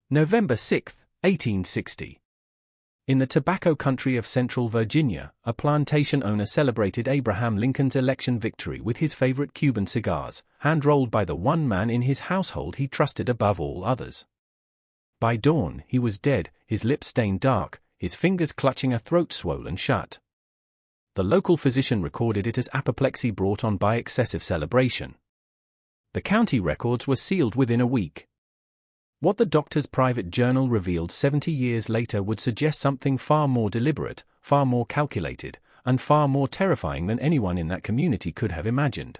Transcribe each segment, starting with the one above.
November 6, 1860. In the tobacco country of Central Virginia, a plantation owner celebrated Abraham Lincoln's election victory with his favorite Cuban cigars, hand-rolled by the one man in his household he trusted above all others. By dawn, he was dead, his lips stained dark, his fingers clutching a throat swollen shut. The local physician recorded it as apoplexy brought on by excessive celebration. The county records were sealed within a week. What the doctor's private journal revealed 70 years later would suggest something far more deliberate, far more calculated, and far more terrifying than anyone in that community could have imagined.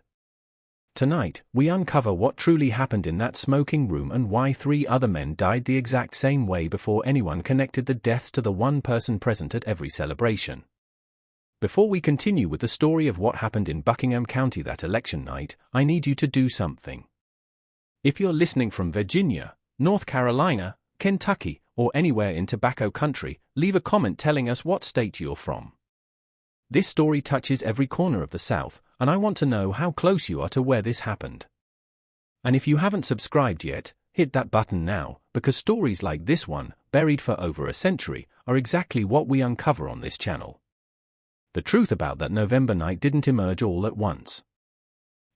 Tonight, we uncover what truly happened in that smoking room and why 3 other men died the exact same way before anyone connected the deaths to the one person present at every celebration. Before we continue with the story of what happened in Buckingham County that election night, I need you to do something. If you're listening from Virginia, North Carolina, Kentucky, or anywhere in tobacco country, leave a comment telling us what state you're from. This story touches every corner of the South, and I want to know how close you are to where this happened. And if you haven't subscribed yet, hit that button now, because stories like this one, buried for over a century, are exactly what we uncover on this channel. The truth about that November night didn't emerge all at once.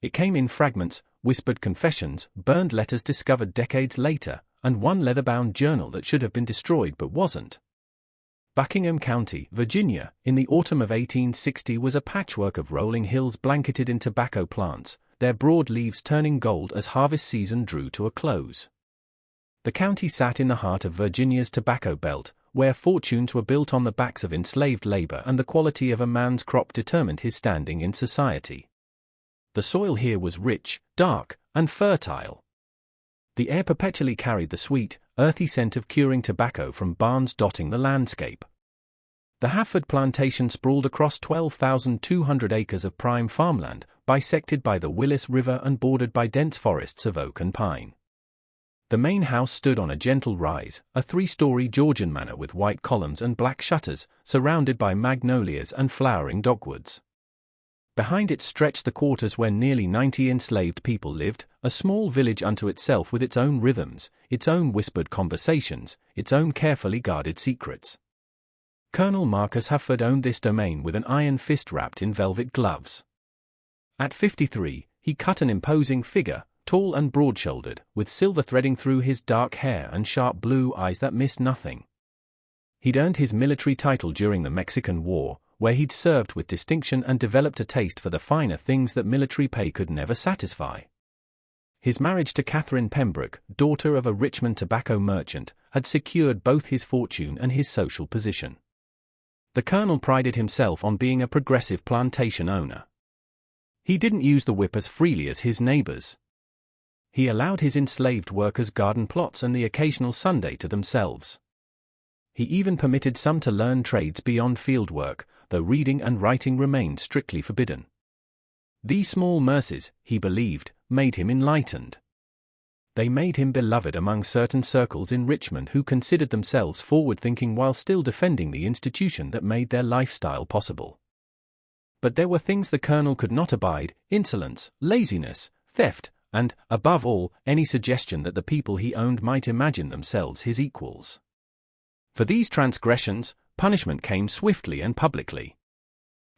It came in fragments, whispered confessions, burned letters discovered decades later, and one leather-bound journal that should have been destroyed but wasn't. Buckingham County, Virginia, in the autumn of 1860 was a patchwork of rolling hills blanketed in tobacco plants, their broad leaves turning gold as harvest season drew to a close. The county sat in the heart of Virginia's tobacco belt, where fortunes were built on the backs of enslaved labor and the quality of a man's crop determined his standing in society. The soil here was rich, dark, and fertile. The air perpetually carried the sweet, earthy scent of curing tobacco from barns dotting the landscape. The Hafford plantation sprawled across 12,200 acres of prime farmland, bisected by the Willis River and bordered by dense forests of oak and pine. The main house stood on a gentle rise, a 3-story Georgian manor with white columns and black shutters, surrounded by magnolias and flowering dogwoods. Behind it stretched the quarters where nearly 90 enslaved people lived, a small village unto itself with its own rhythms, its own whispered conversations, its own carefully guarded secrets. Colonel Marcus Hafford owned this domain with an iron fist wrapped in velvet gloves. At 53, he cut an imposing figure, tall and broad-shouldered, with silver threading through his dark hair and sharp blue eyes that missed nothing. He'd earned his military title during the Mexican War, where he'd served with distinction and developed a taste for the finer things that military pay could never satisfy. His marriage to Catherine Pembroke, daughter of a Richmond tobacco merchant, had secured both his fortune and his social position. The colonel prided himself on being a progressive plantation owner. He didn't use the whip as freely as his neighbors. He allowed his enslaved workers garden plots and the occasional Sunday to themselves. He even permitted some to learn trades beyond field work, though reading and writing remained strictly forbidden. These small mercies, he believed, made him enlightened. They made him beloved among certain circles in Richmond who considered themselves forward-thinking while still defending the institution that made their lifestyle possible. But there were things the colonel could not abide: insolence, laziness, theft, and, above all, any suggestion that the people he owned might imagine themselves his equals. For these transgressions, punishment came swiftly and publicly.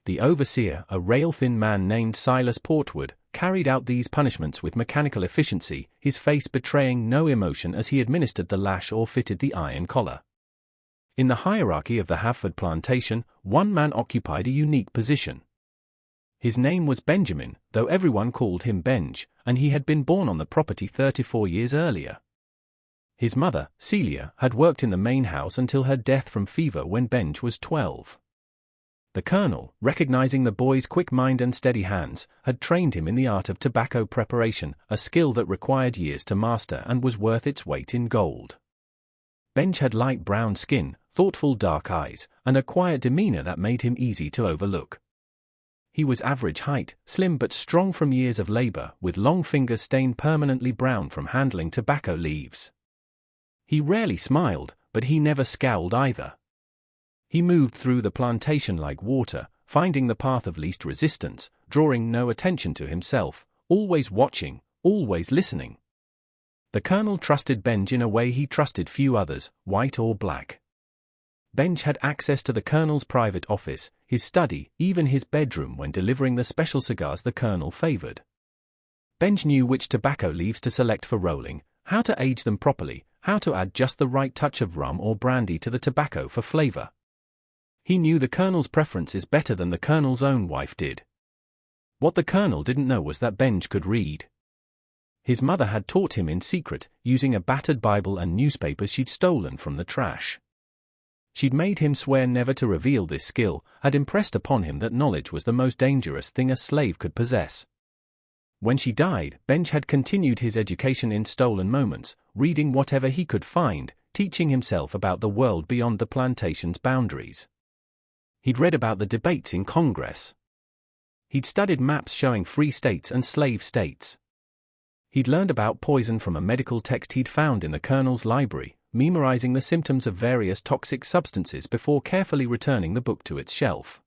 The overseer, a rail-thin man named Silas Portwood, carried out these punishments with mechanical efficiency, his face betraying no emotion as he administered the lash or fitted the iron collar. In the hierarchy of the Hafford plantation, one man occupied a unique position. His name was Benjamin, though everyone called him Benj, and he had been born on the property 34 years earlier. His mother, Celia, had worked in the main house until her death from fever when Benj was 12. The colonel, recognizing the boy's quick mind and steady hands, had trained him in the art of tobacco preparation, a skill that required years to master and was worth its weight in gold. Benj had light brown skin, thoughtful dark eyes, and a quiet demeanor that made him easy to overlook. He was average height, slim but strong from years of labor, with long fingers stained permanently brown from handling tobacco leaves. He rarely smiled, but he never scowled either. He moved through the plantation like water, finding the path of least resistance, drawing no attention to himself, always watching, always listening. The colonel trusted Benj in a way he trusted few others, white or black. Benj had access to the colonel's private office, his study, even his bedroom when delivering the special cigars the colonel favored. Benj knew which tobacco leaves to select for rolling, how to age them properly, how to add just the right touch of rum or brandy to the tobacco for flavor. He knew the colonel's preferences better than the colonel's own wife did. What the colonel didn't know was that Benj could read. His mother had taught him in secret, using a battered Bible and newspapers she'd stolen from the trash. She'd made him swear never to reveal this skill, had impressed upon him that knowledge was the most dangerous thing a slave could possess. When she died, Benj had continued his education in stolen moments, reading whatever he could find, teaching himself about the world beyond the plantation's boundaries. He'd read about the debates in Congress. He'd studied maps showing free states and slave states. He'd learned about poison from a medical text he'd found in the colonel's library, memorizing the symptoms of various toxic substances before carefully returning the book to its shelf.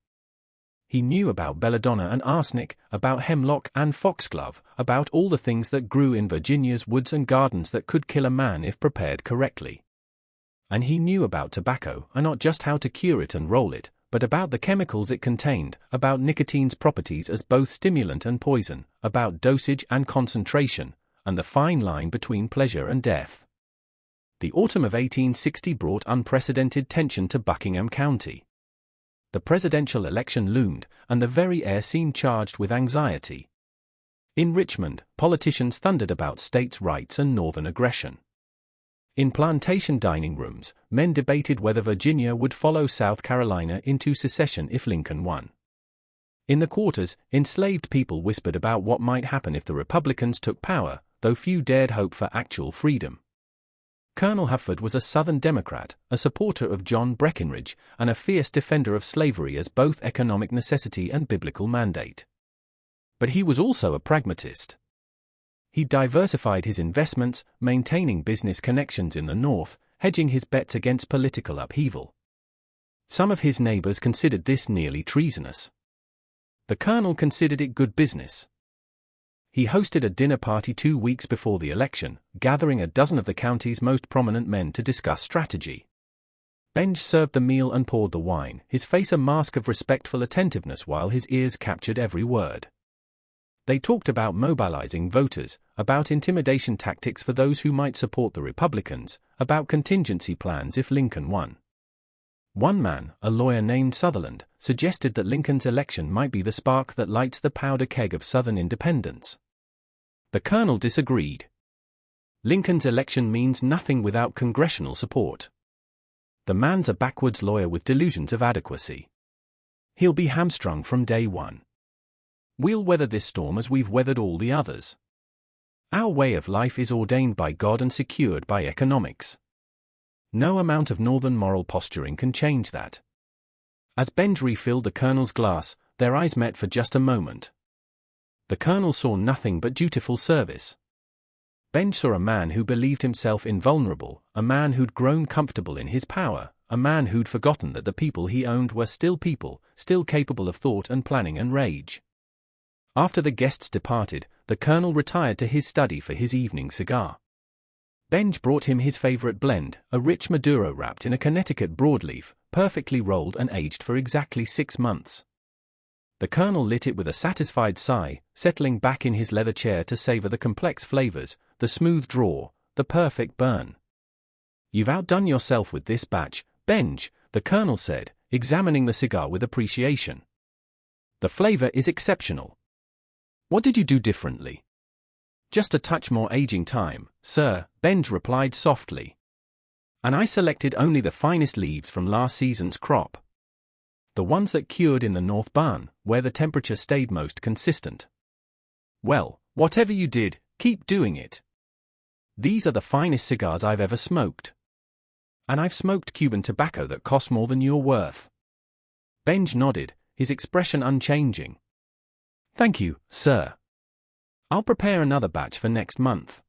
He knew about belladonna and arsenic, about hemlock and foxglove, about all the things that grew in Virginia's woods and gardens that could kill a man if prepared correctly. And he knew about tobacco, and not just how to cure it and roll it, but about the chemicals it contained, about nicotine's properties as both stimulant and poison, about dosage and concentration, and the fine line between pleasure and death. The autumn of 1860 brought unprecedented tension to Buckingham County. The presidential election loomed, and the very air seemed charged with anxiety. In Richmond, politicians thundered about states' rights and northern aggression. In plantation dining rooms, men debated whether Virginia would follow South Carolina into secession if Lincoln won. In the quarters, enslaved people whispered about what might happen if the Republicans took power, though few dared hope for actual freedom. Colonel Hufford was a Southern Democrat, a supporter of John Breckinridge, and a fierce defender of slavery as both economic necessity and biblical mandate. But he was also a pragmatist. He diversified his investments, maintaining business connections in the North, hedging his bets against political upheaval. Some of his neighbors considered this nearly treasonous. The colonel considered it good business. He hosted a dinner party 2 weeks before the election, gathering a dozen of the county's most prominent men to discuss strategy. Benj served the meal and poured the wine, his face a mask of respectful attentiveness while his ears captured every word. They talked about mobilizing voters, about intimidation tactics for those who might support the Republicans, about contingency plans if Lincoln won. One man, a lawyer named Sutherland, suggested that Lincoln's election might be the spark that lights the powder keg of Southern independence. The colonel disagreed. Lincoln's election means nothing without congressional support. The man's a backwoods lawyer with delusions of adequacy. He'll be hamstrung from day one. We'll weather this storm as we've weathered all the others. Our way of life is ordained by God and secured by economics. No amount of northern moral posturing can change that. As Benj refilled the colonel's glass, their eyes met for just a moment. The colonel saw nothing but dutiful service. Benj saw a man who believed himself invulnerable, a man who'd grown comfortable in his power, a man who'd forgotten that the people he owned were still people, still capable of thought and planning and rage. After the guests departed, the colonel retired to his study for his evening cigar. Benj brought him his favorite blend, a rich Maduro wrapped in a Connecticut broadleaf, perfectly rolled and aged for exactly 6 months. The colonel lit it with a satisfied sigh, settling back in his leather chair to savor the complex flavors, the smooth draw, the perfect burn. "You've outdone yourself with this batch, Benj," the colonel said, examining the cigar with appreciation. "The flavor is exceptional. What did you do differently?" "Just a touch more aging time, sir," Benj replied softly. "And I selected only the finest leaves from last season's crop. The ones that cured in the North Barn, where the temperature stayed most consistent. Well, whatever you did, keep doing it. These are the finest cigars I've ever smoked. And I've smoked Cuban tobacco that costs more than you're worth." Benj nodded, his expression unchanging. "Thank you, sir. I'll prepare another batch for next month."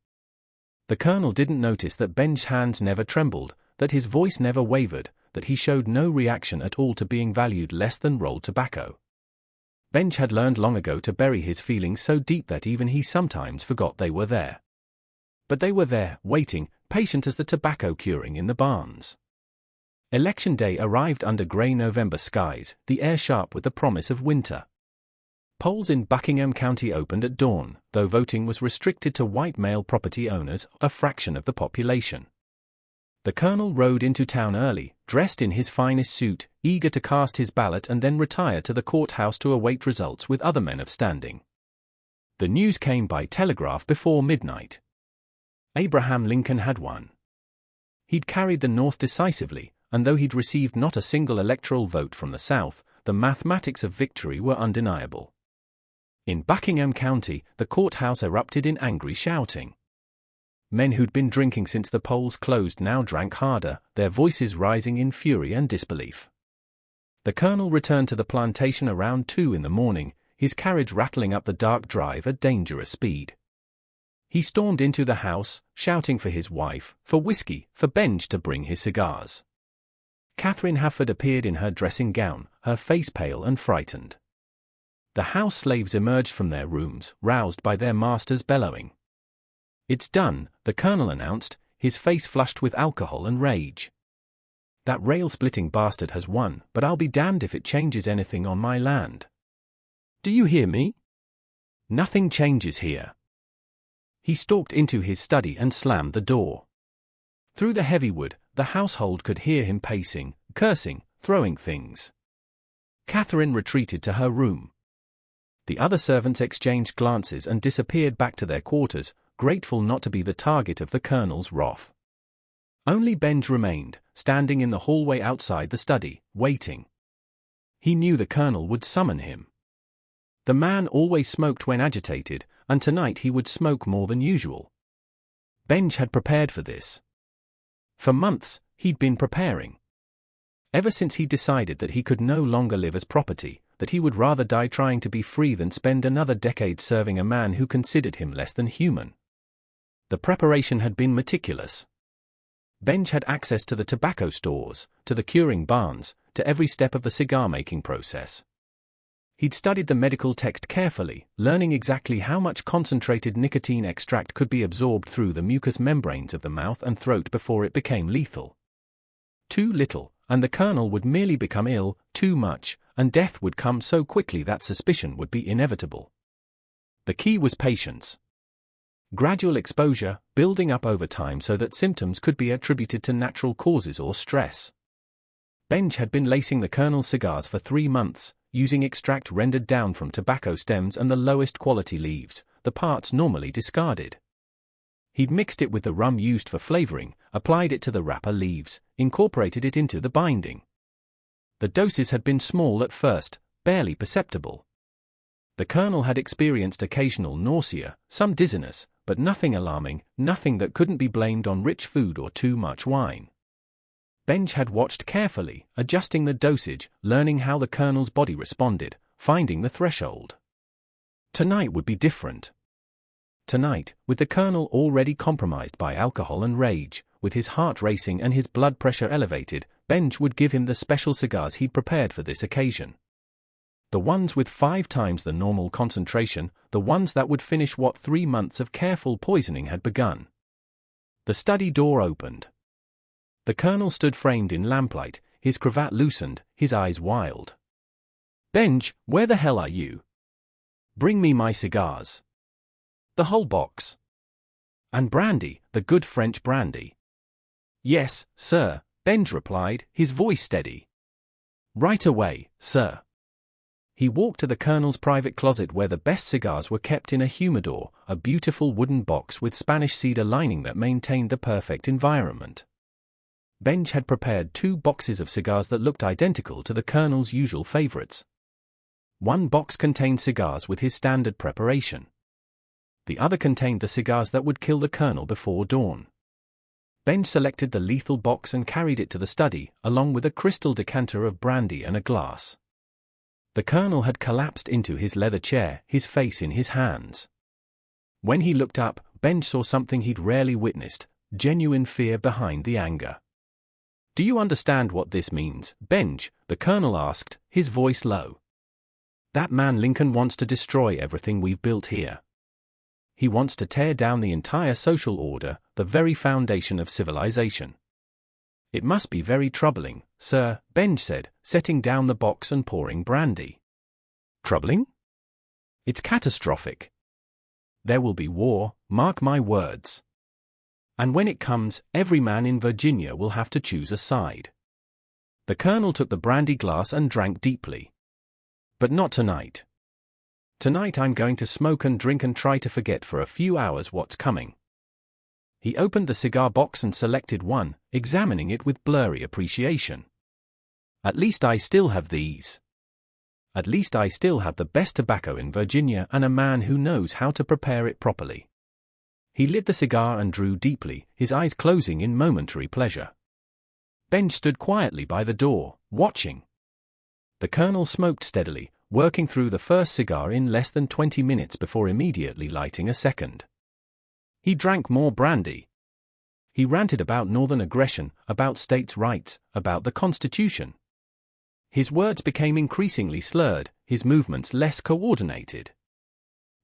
The colonel didn't notice that Benj's hands never trembled, that his voice never wavered, that he showed no reaction at all to being valued less than rolled tobacco. Benj had learned long ago to bury his feelings so deep that even he sometimes forgot they were there. But they were there, waiting, patient as the tobacco curing in the barns. Election day arrived under grey November skies, the air sharp with the promise of winter. Polls in Buckingham County opened at dawn, though voting was restricted to white male property owners, a fraction of the population. The colonel rode into town early, dressed in his finest suit, eager to cast his ballot and then retire to the courthouse to await results with other men of standing. The news came by telegraph before midnight. Abraham Lincoln had won. He'd carried the North decisively, and though he'd received not a single electoral vote from the South, the mathematics of victory were undeniable. In Buckingham County, the courthouse erupted in angry shouting. Men who'd been drinking since the polls closed now drank harder, their voices rising in fury and disbelief. The colonel returned to the plantation around 2 in the morning, his carriage rattling up the dark drive at dangerous speed. He stormed into the house, shouting for his wife, for whiskey, for Benj to bring his cigars. Catherine Hafford appeared in her dressing gown, her face pale and frightened. The house slaves emerged from their rooms, roused by their master's bellowing. "It's done," the colonel announced, his face flushed with alcohol and rage. "That rail-splitting bastard has won, but I'll be damned if it changes anything on my land. Do you hear me? Nothing changes here." He stalked into his study and slammed the door. Through the heavy wood, the household could hear him pacing, cursing, throwing things. Catherine retreated to her room. The other servants exchanged glances and disappeared back to their quarters, grateful not to be the target of the colonel's wrath. Only Benj remained, standing in the hallway outside the study, waiting. He knew the colonel would summon him. The man always smoked when agitated, and tonight he would smoke more than usual. Benj had prepared for this. For months, he'd been preparing. Ever since he decided that he could no longer live as property, that he would rather die trying to be free than spend another decade serving a man who considered him less than human. The preparation had been meticulous. Benj had access to the tobacco stores, to the curing barns, to every step of the cigar-making process. He'd studied the medical text carefully, learning exactly how much concentrated nicotine extract could be absorbed through the mucous membranes of the mouth and throat before it became lethal. Too little, and the colonel would merely become ill; too much, and death would come so quickly that suspicion would be inevitable. The key was patience. Gradual exposure, building up over time so that symptoms could be attributed to natural causes or stress. Benj had been lacing the colonel's cigars for 3 months, using extract rendered down from tobacco stems and the lowest quality leaves, the parts normally discarded. He'd mixed it with the rum used for flavoring, applied it to the wrapper leaves, incorporated it into the binding. The doses had been small at first, barely perceptible. The colonel had experienced occasional nausea, some dizziness, but nothing alarming, nothing that couldn't be blamed on rich food or too much wine. Benj had watched carefully, adjusting the dosage, learning how the colonel's body responded, finding the threshold. Tonight would be different. Tonight, with the colonel already compromised by alcohol and rage, with his heart racing and his blood pressure elevated, Benj would give him the special cigars he'd prepared for this occasion. The ones with 5 times the normal concentration, the ones that would finish what 3 months of careful poisoning had begun. The study door opened. The colonel stood framed in lamplight, his cravat loosened, his eyes wild. "Benj, where the hell are you? Bring me my cigars. The whole box. And brandy, the good French brandy." "Yes, sir," Benj replied, his voice steady. "Right away, sir." He walked to the colonel's private closet where the best cigars were kept in a humidor, a beautiful wooden box with Spanish cedar lining that maintained the perfect environment. Benj had prepared 2 boxes of cigars that looked identical to the colonel's usual favorites. One box contained cigars with his standard preparation. The other contained the cigars that would kill the colonel before dawn. Benj selected the lethal box and carried it to the study, along with a crystal decanter of brandy and a glass. The colonel had collapsed into his leather chair, his face in his hands. When he looked up, Benj saw something he'd rarely witnessed, genuine fear behind the anger. "Do you understand what this means, Benj?" the colonel asked, his voice low. "That man Lincoln wants to destroy everything we've built here. He wants to tear down the entire social order, the very foundation of civilization. It must be very troubling, sir, Benj said, setting down the box and pouring brandy. Troubling? It's catastrophic. There will be war, mark my words. And when it comes, every man in Virginia will have to choose a side. The colonel took the brandy glass and drank deeply. But not tonight. Tonight I'm going to smoke and drink and try to forget for a few hours what's coming. He opened the cigar box and selected one, examining it with blurry appreciation. At least I still have these. At least I still have the best tobacco in Virginia and a man who knows how to prepare it properly. He lit the cigar and drew deeply, his eyes closing in momentary pleasure. Benj stood quietly by the door, watching. The colonel smoked steadily, working through the first cigar in less than 20 minutes before immediately lighting a second. He drank more brandy. He ranted about northern aggression, about states' rights, about the Constitution. His words became increasingly slurred, his movements less coordinated.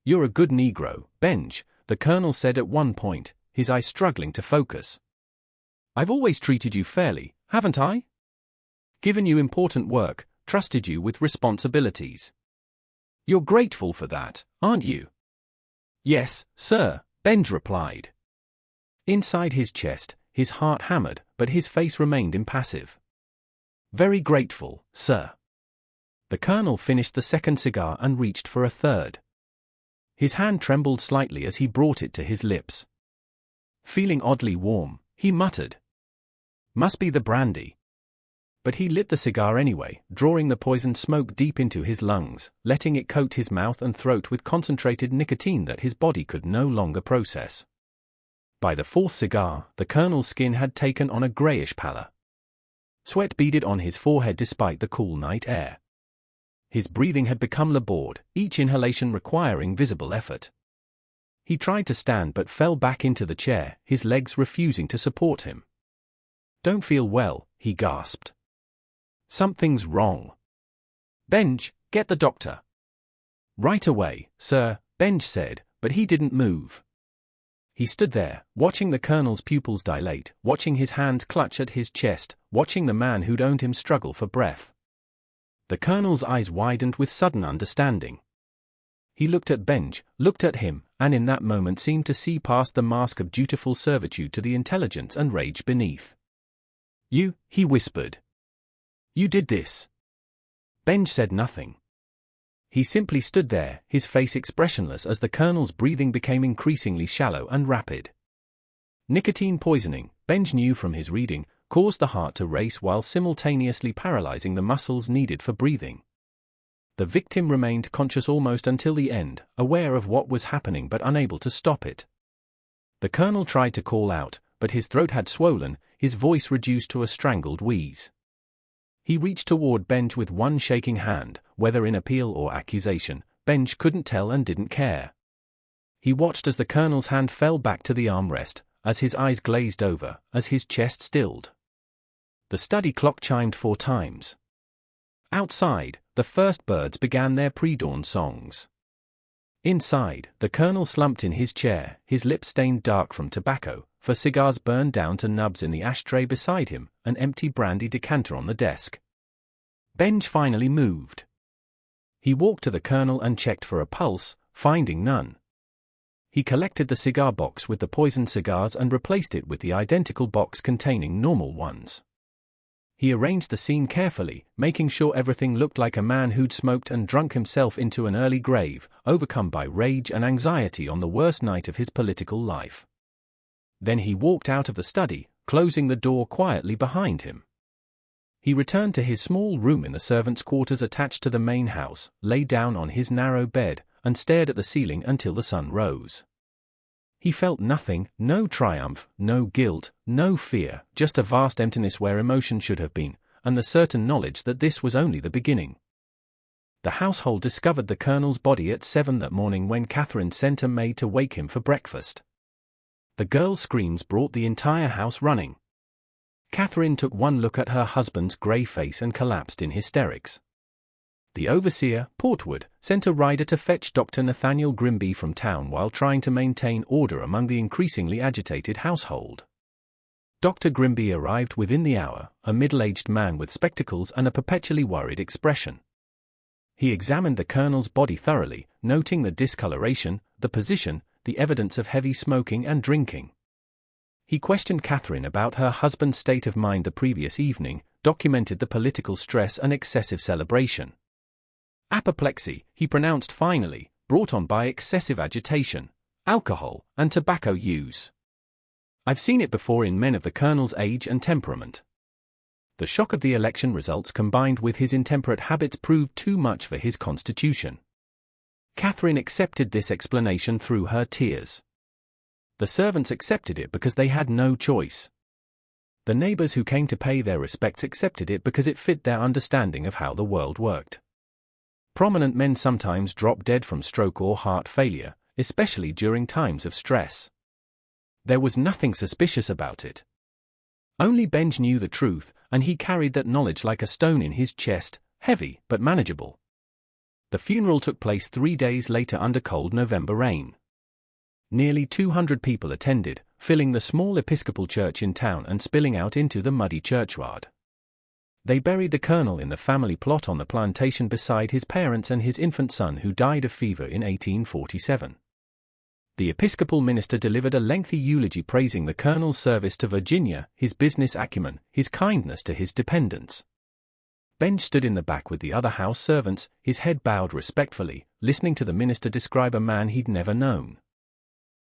"You're a good Negro, Benj," the colonel said at one point, his eyes struggling to focus. "I've always treated you fairly, haven't I? Given you important work, trusted you with responsibilities. You're grateful for that, aren't you?" "Yes, sir," Benj replied. Inside his chest, his heart hammered, but his face remained impassive. "Very grateful, sir." The colonel finished the second cigar and reached for a third. His hand trembled slightly as he brought it to his lips. Feeling oddly warm, he muttered, "Must be the brandy." But he lit the cigar anyway, drawing the poisoned smoke deep into his lungs, letting it coat his mouth and throat with concentrated nicotine that his body could no longer process. By the fourth cigar, the colonel's skin had taken on a grayish pallor. Sweat beaded on his forehead despite the cool night air. His breathing had become labored, each inhalation requiring visible effort. He tried to stand but fell back into the chair, his legs refusing to support him. "Don't feel well," he gasped. "Something's wrong." "Benj, get the doctor." "Right away, sir," Benj said, but he didn't move. He stood there, watching the colonel's pupils dilate, watching his hands clutch at his chest, watching the man who'd owned him struggle for breath. The colonel's eyes widened with sudden understanding. He looked at Benj, looked at him, and in that moment seemed to see past the mask of dutiful servitude to the intelligence and rage beneath. "You," he whispered. "You did this." Benj said nothing. He simply stood there, his face expressionless as the colonel's breathing became increasingly shallow and rapid. Nicotine poisoning, Benj knew from his reading, caused the heart to race while simultaneously paralyzing the muscles needed for breathing. The victim remained conscious almost until the end, aware of what was happening but unable to stop it. The colonel tried to call out, but his throat had swollen, his voice reduced to a strangled wheeze. He reached toward Benj with one shaking hand, whether in appeal or accusation, Benj couldn't tell and didn't care. He watched as the colonel's hand fell back to the armrest, as his eyes glazed over, as his chest stilled. The study clock chimed 4 times. Outside, the first birds began their pre-dawn songs. Inside, the colonel slumped in his chair, his lips stained dark from tobacco, for cigars burned down to nubs in the ashtray beside him, an empty brandy decanter on the desk. Benj finally moved. He walked to the colonel and checked for a pulse, finding none. He collected the cigar box with the poisoned cigars and replaced it with the identical box containing normal ones. He arranged the scene carefully, making sure everything looked like a man who'd smoked and drunk himself into an early grave, overcome by rage and anxiety on the worst night of his political life. Then he walked out of the study, closing the door quietly behind him. He returned to his small room in the servants' quarters attached to the main house, lay down on his narrow bed, and stared at the ceiling until the sun rose. He felt nothing, no triumph, no guilt, no fear, just a vast emptiness where emotion should have been, and the certain knowledge that this was only the beginning. The household discovered the colonel's body at 7 that morning when Catherine sent a maid to wake him for breakfast. The girl's screams brought the entire house running. Catherine took one look at her husband's grey face and collapsed in hysterics. The overseer, Portwood, sent a rider to fetch Dr. Nathaniel Grimby from town while trying to maintain order among the increasingly agitated household. Dr. Grimby arrived within the hour, a middle-aged man with spectacles and a perpetually worried expression. He examined the colonel's body thoroughly, noting the discoloration, the position, the evidence of heavy smoking and drinking. He questioned Catherine about her husband's state of mind the previous evening, documented the political stress and excessive celebration. Apoplexy, he pronounced finally, brought on by excessive agitation, alcohol, and tobacco use. I've seen it before in men of the colonel's age and temperament. The shock of the election results combined with his intemperate habits proved too much for his constitution. Catherine accepted this explanation through her tears. The servants accepted it because they had no choice. The neighbors who came to pay their respects accepted it because it fit their understanding of how the world worked. Prominent men sometimes drop dead from stroke or heart failure, especially during times of stress. There was nothing suspicious about it. Only Benj knew the truth, and he carried that knowledge like a stone in his chest, heavy but manageable. The funeral took place 3 days later under cold November rain. Nearly 200 people attended, filling the small Episcopal church in town and spilling out into the muddy churchyard. They buried the colonel in the family plot on the plantation beside his parents and his infant son who died of fever in 1847. The Episcopal minister delivered a lengthy eulogy praising the colonel's service to Virginia, his business acumen, his kindness to his dependents. Benj stood in the back with the other house servants, his head bowed respectfully, listening to the minister describe a man he'd never known.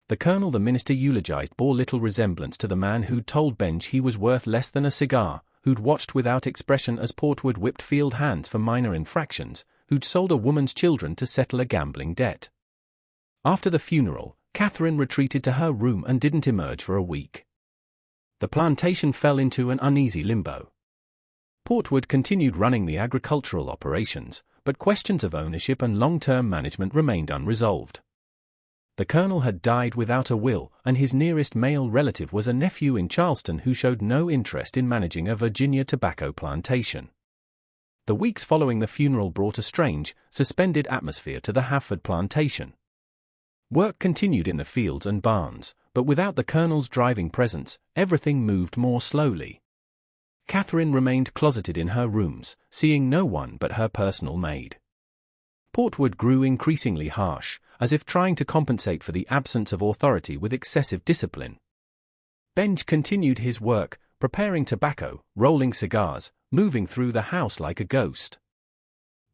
The colonel the minister eulogized bore little resemblance to the man who'd told Benj he was worth less than a cigar, who'd watched without expression as Portwood whipped field hands for minor infractions, who'd sold a woman's children to settle a gambling debt. After the funeral, Catherine retreated to her room and didn't emerge for a week. The plantation fell into an uneasy limbo. Portwood continued running the agricultural operations, but questions of ownership and long-term management remained unresolved. The colonel had died without a will, and his nearest male relative was a nephew in Charleston who showed no interest in managing a Virginia tobacco plantation. The weeks following the funeral brought a strange, suspended atmosphere to the Hafford plantation. Work continued in the fields and barns, but without the colonel's driving presence, everything moved more slowly. Catherine remained closeted in her rooms, seeing no one but her personal maid. Portwood grew increasingly harsh, as if trying to compensate for the absence of authority with excessive discipline. Benj continued his work, preparing tobacco, rolling cigars, moving through the house like a ghost.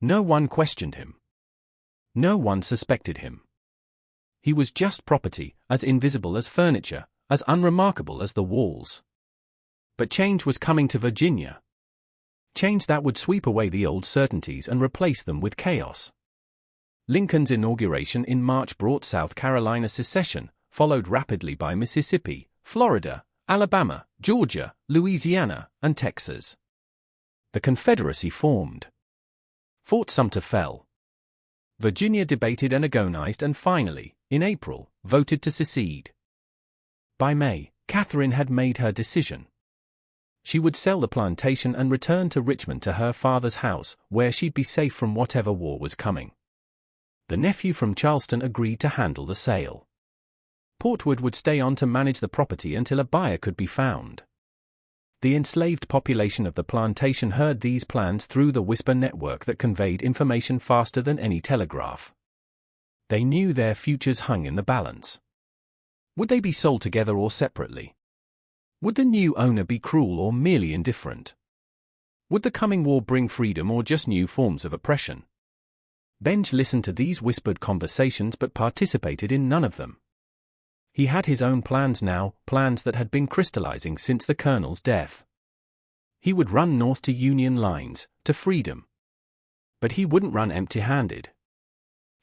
No one questioned him. No one suspected him. He was just property, as invisible as furniture, as unremarkable as the walls. But change was coming to Virginia. Change that would sweep away the old certainties and replace them with chaos. Lincoln's inauguration in March brought South Carolina secession, followed rapidly by Mississippi, Florida, Alabama, Georgia, Louisiana, and Texas. The Confederacy formed. Fort Sumter fell. Virginia debated and agonized and finally, in April, voted to secede. By May, Catherine had made her decision. She would sell the plantation and return to Richmond to her father's house, where she'd be safe from whatever war was coming. The nephew from Charleston agreed to handle the sale. Portwood would stay on to manage the property until a buyer could be found. The enslaved population of the plantation heard these plans through the whisper network that conveyed information faster than any telegraph. They knew their futures hung in the balance. Would they be sold together or separately? Would the new owner be cruel or merely indifferent? Would the coming war bring freedom or just new forms of oppression? Benj listened to these whispered conversations but participated in none of them. He had his own plans now, plans that had been crystallizing since the colonel's death. He would run north to Union lines, to freedom. But he wouldn't run empty-handed.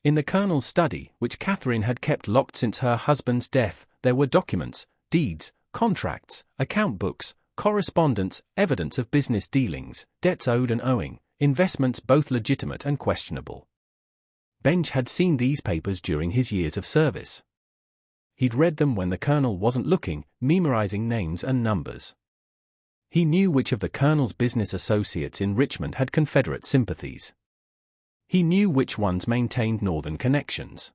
In the colonel's study, which Catherine had kept locked since her husband's death, there were documents, deeds, contracts, account books, correspondence, evidence of business dealings, debts owed and owing, investments both legitimate and questionable. Benj had seen these papers during his years of service. He'd read them when the colonel wasn't looking, memorizing names and numbers. He knew which of the colonel's business associates in Richmond had Confederate sympathies. He knew which ones maintained northern connections.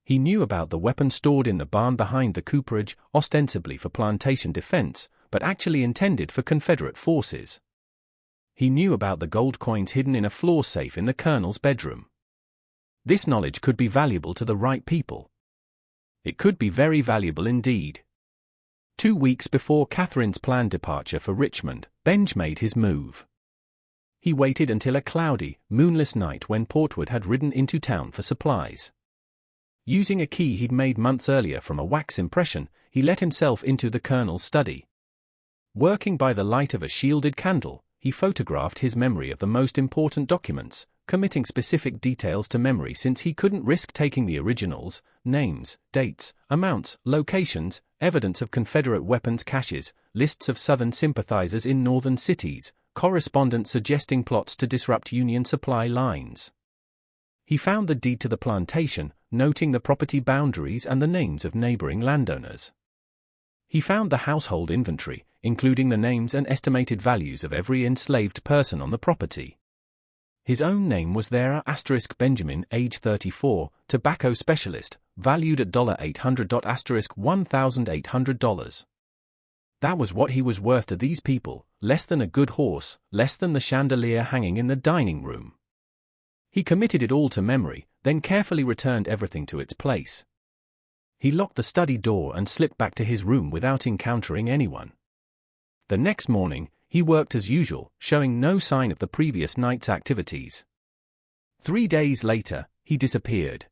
He knew about the weapon stored in the barn behind the cooperage, ostensibly for plantation defense, but actually intended for Confederate forces. He knew about the gold coins hidden in a floor safe in the colonel's bedroom. This knowledge could be valuable to the right people. It could be very valuable indeed. 2 weeks before Catherine's planned departure for Richmond, Benj made his move. He waited until a cloudy, moonless night when Portwood had ridden into town for supplies. Using a key he'd made months earlier from a wax impression, he let himself into the colonel's study. Working by the light of a shielded candle, he photographed his memory of the most important documents, committing specific details to memory since he couldn't risk taking the originals: names, dates, amounts, locations, evidence of Confederate weapons caches, lists of Southern sympathizers in northern cities, correspondence suggesting plots to disrupt Union supply lines. He found the deed to the plantation, noting the property boundaries and the names of neighboring landowners. He found the household inventory, including the names and estimated values of every enslaved person on the property. His own name was there: Benjamin, age 34, tobacco specialist, valued at $800. $1,800. That was what he was worth to these people, less than a good horse, less than the chandelier hanging in the dining room. He committed it all to memory, then carefully returned everything to its place. He locked the study door and slipped back to his room without encountering anyone. The next morning, he worked as usual, showing no sign of the previous night's activities. 3 days later, he disappeared.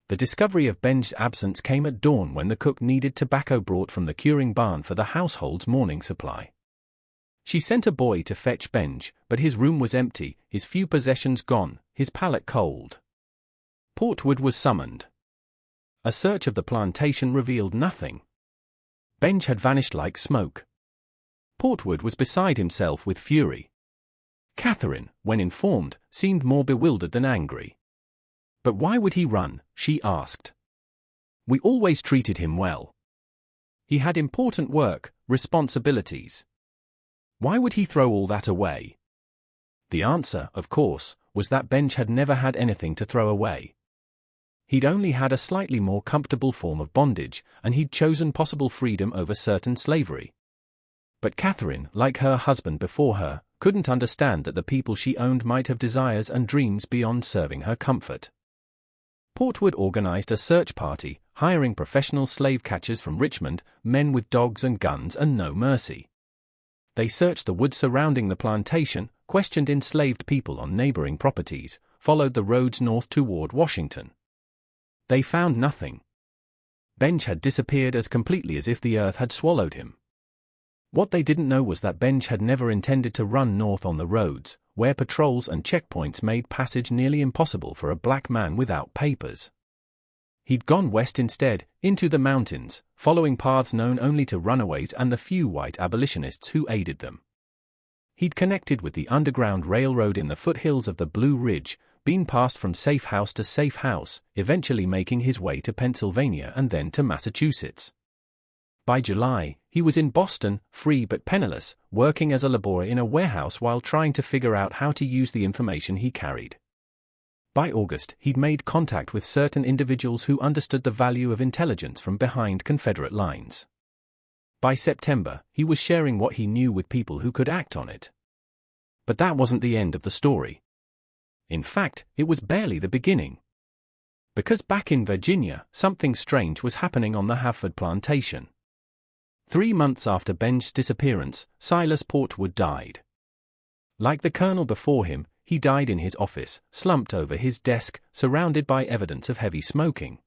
The discovery of Benj's absence came at dawn when the cook needed tobacco brought from the curing barn for the household's morning supply. She sent a boy to fetch Benj, but his room was empty, his few possessions gone, his palate cold. Portwood was summoned. A search of the plantation revealed nothing. Benj had vanished like smoke. Portwood was beside himself with fury. Catherine, when informed, seemed more bewildered than angry. But why would he run, she asked. We always treated him well. He had important work, responsibilities. Why would he throw all that away? The answer, of course, was that Benj had never had anything to throw away. He'd only had a slightly more comfortable form of bondage, and he'd chosen possible freedom over certain slavery. But Catherine, like her husband before her, couldn't understand that the people she owned might have desires and dreams beyond serving her comfort. Portwood organized a search party, hiring professional slave catchers from Richmond, men with dogs and guns and no mercy. They searched the woods surrounding the plantation, questioned enslaved people on neighboring properties, followed the roads north toward Washington. They found nothing. Benj had disappeared as completely as if the earth had swallowed him. What they didn't know was that Benj had never intended to run north on the roads, where patrols and checkpoints made passage nearly impossible for a black man without papers. He'd gone west instead, into the mountains, following paths known only to runaways and the few white abolitionists who aided them. He'd connected with the Underground Railroad in the foothills of the Blue Ridge, been passed from safe house to safe house, eventually making his way to Pennsylvania and then to Massachusetts. By July, he was in Boston, free but penniless, working as a laborer in a warehouse while trying to figure out how to use the information he carried. By August, he'd made contact with certain individuals who understood the value of intelligence from behind Confederate lines. By September, he was sharing what he knew with people who could act on it. But that wasn't the end of the story. In fact, it was barely the beginning. Because back in Virginia, something strange was happening on the Havford plantation. 3 months after Benj's disappearance, Silas Portwood died. Like the colonel before him, he died in his office, slumped over his desk, surrounded by evidence of heavy smoking.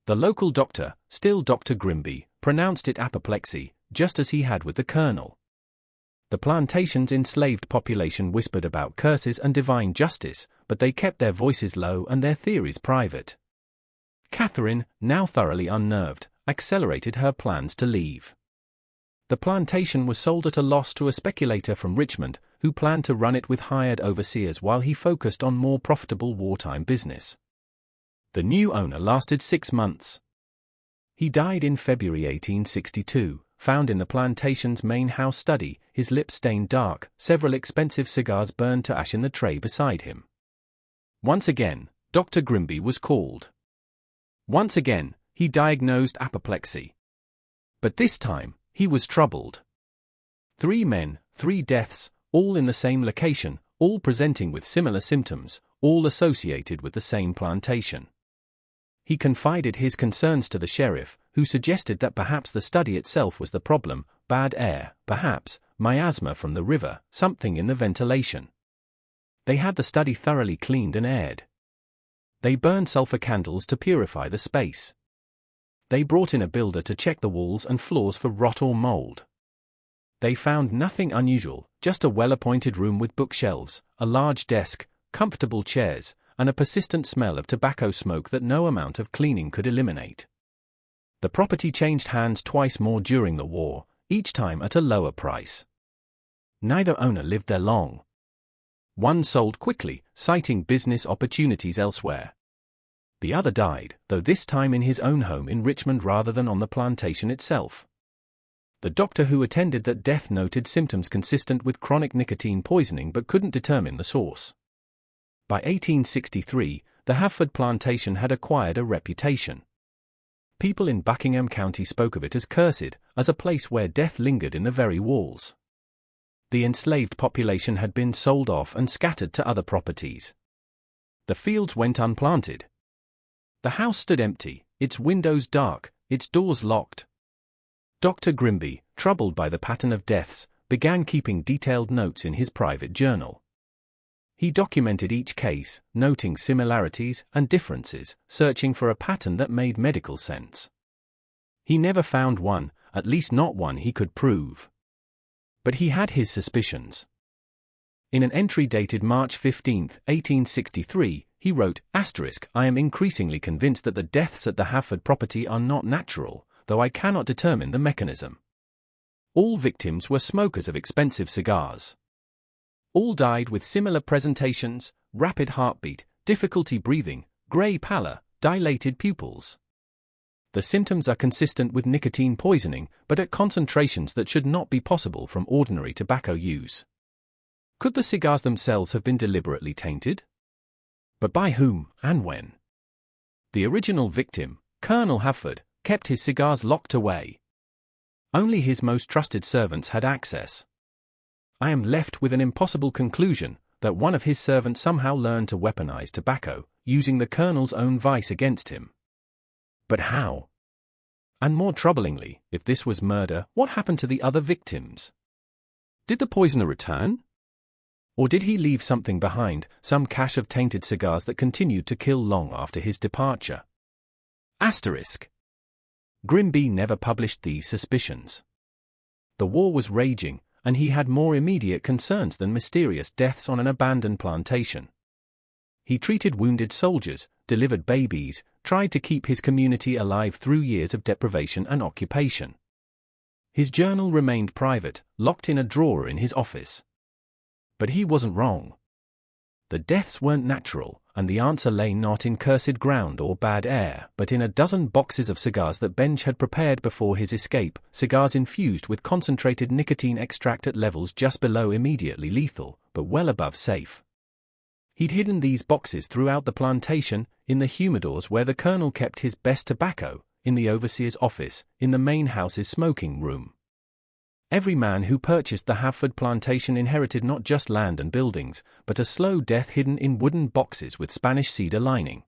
The local doctor, still Dr. Grimby, pronounced it apoplexy, just as he had with the colonel. The plantation's enslaved population whispered about curses and divine justice, but they kept their voices low and their theories private. Catherine, now thoroughly unnerved, accelerated her plans to leave. The plantation was sold at a loss to a speculator from Richmond, who planned to run it with hired overseers while he focused on more profitable wartime business. The new owner lasted 6 months. He died in February 1862, found in the plantation's main house study, his lips stained dark, several expensive cigars burned to ash in the tray beside him. Once again, Dr. Grimby was called. Once again, he diagnosed apoplexy. But this time, he was troubled. 3 men, 3 deaths, all in the same location, all presenting with similar symptoms, all associated with the same plantation. He confided his concerns to the sheriff, who suggested that perhaps the study itself was the problem, bad air, perhaps, miasma from the river, something in the ventilation. They had the study thoroughly cleaned and aired. They burned sulfur candles to purify the space. They brought in a builder to check the walls and floors for rot or mold. They found nothing unusual, just a well-appointed room with bookshelves, a large desk, comfortable chairs, and a persistent smell of tobacco smoke that no amount of cleaning could eliminate. The property changed hands twice more during the war, each time at a lower price. Neither owner lived there long. One sold quickly, citing business opportunities elsewhere. The other died, though this time in his own home in Richmond rather than on the plantation itself. The doctor who attended that death noted symptoms consistent with chronic nicotine poisoning but couldn't determine the source. By 1863, the Havford plantation had acquired a reputation. People in Buckingham County spoke of it as cursed, as a place where death lingered in the very walls. The enslaved population had been sold off and scattered to other properties. The fields went unplanted. The house stood empty, its windows dark, its doors locked. Dr. Grimby, troubled by the pattern of deaths, began keeping detailed notes in his private journal. He documented each case, noting similarities and differences, searching for a pattern that made medical sense. He never found one, at least not one he could prove. But he had his suspicions. In an entry dated March 15, 1863, he wrote, "I am increasingly convinced that the deaths at the Havford property are not natural, though I cannot determine the mechanism. All victims were smokers of expensive cigars. All died with similar presentations, rapid heartbeat, difficulty breathing, grey pallor, dilated pupils. The symptoms are consistent with nicotine poisoning, but at concentrations that should not be possible from ordinary tobacco use. Could the cigars themselves have been deliberately tainted? But by whom, and when? The original victim, Colonel Havford, kept his cigars locked away. Only his most trusted servants had access. I am left with an impossible conclusion, that one of his servants somehow learned to weaponize tobacco, using the Colonel's own vice against him. But how? And more troublingly, if this was murder, what happened to the other victims? Did the poisoner return? Or did he leave something behind, some cache of tainted cigars that continued to kill long after his departure? Grimby never published these suspicions. The war was raging, and he had more immediate concerns than mysterious deaths on an abandoned plantation. He treated wounded soldiers, delivered babies, tried to keep his community alive through years of deprivation and occupation. His journal remained private, locked in a drawer in his office. But he wasn't wrong. The deaths weren't natural, and the answer lay not in cursed ground or bad air, but in a dozen boxes of cigars that Bench had prepared before his escape, cigars infused with concentrated nicotine extract at levels just below immediately lethal, but well above safe. He'd hidden these boxes throughout the plantation, in the humidors where the Colonel kept his best tobacco, in the overseer's office, in the main house's smoking room. Every man who purchased the Havford plantation inherited not just land and buildings, but a slow death hidden in wooden boxes with Spanish cedar lining.